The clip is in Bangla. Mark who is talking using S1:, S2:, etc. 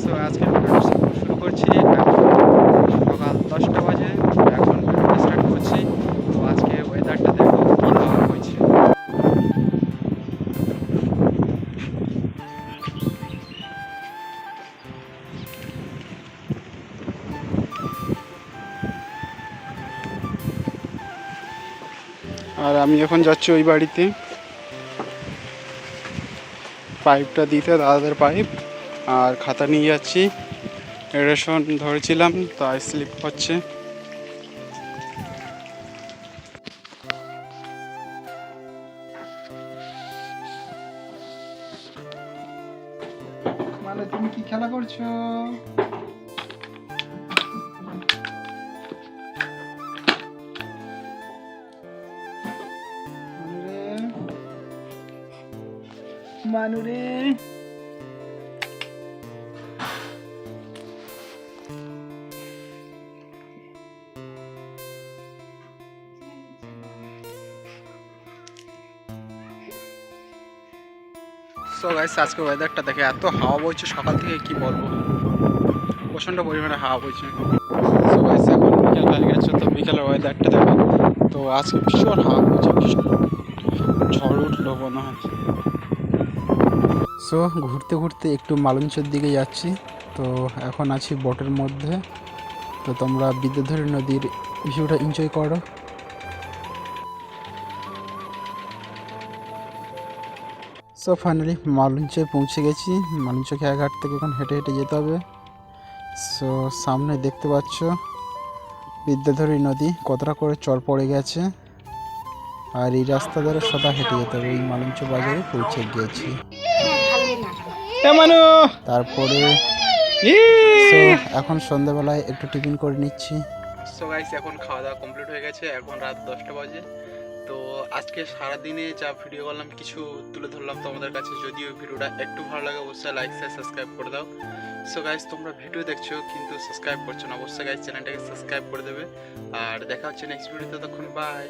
S1: সো আজকে ভিডিওটা শুরু করছি। এখন সকাল 10টা বাজে, এখন ভিডিওটা স্টার্ট করছি। তো আজকে ওয়েদারটা দেখো কী হাওয়া হয়েছে। আর আমি এখন যাচ্ছি ওই বাড়িতে পাইপটা দিতে, দাদাদের পাইপ আর খাতা নিয়ে যাচ্ছি। রেশন ধরেছিলাম তাই স্লিপ হচ্ছে। মানে তুমি কি খেলা করছো? মানুরে সো গাইস, আজকে ওয়েদারটা দেখে এত হাওয়া বইছে সকাল থেকে, কি বলবো, প্রচণ্ড পরিমাণে হাওয়া বইছে। সো গাইস, এখন বিকেল হয়ে গেছে, তো বিকেলের ওয়েদারটা দেখো। তো আজকে ভীষণ হাওয়া বইছে, ভীষণ ঝড় উঠলো মনে হয়। সো ঘুরতে ঘুরতে একটু মালঞ্চের দিকে যাচ্ছি। তো এখন আছি বোটের মধ্যে। তো তোমরা বিদ্যাধরী নদীর ভিউটা এনজয় করো। সো ফাইনালি মালঞ্চে পৌঁছে গেছি। মালঞ্চ খেয়াঘাট থেকে এখন হেঁটে হেঁটে যেতে হবে। সো সামনে দেখতে পাচ্ছ বিদ্যাধরী নদী, কতটা করে চর পড়ে গেছে। আর এই রাস্তা ধরে সদা হেঁটে যেতে হবে। এই মালঞ্চ বাজারে পৌঁছে গিয়েছি। তারপরে সো এখন সন্ধ্যাবেলায় একটু টিফিন করে নিচ্ছি। সো গাইস, এখন খাওয়া দাওয়া কমপ্লিট হয়ে গেছে, এখন রাত 10টা বাজে। তো আজকে সারাদিনে যা ভিডিও করলাম কিছু তুলে ধরলাম তোমাদের কাছে। যদিও ভিডিওটা একটু ভালো লাগে অবশ্যই লাইক শেয়ার সাবস্ক্রাইব করে দাও। সো গাইস, তোমরা ভিডিও দেখছো কিন্তু সাবস্ক্রাইব করছো না, অবশ্যই গাইস চ্যানেলটাকে সাবস্ক্রাইব করে দেবে। আর দেখা হচ্ছে নেক্সট ভিডিওতে, ততক্ষণ বাই।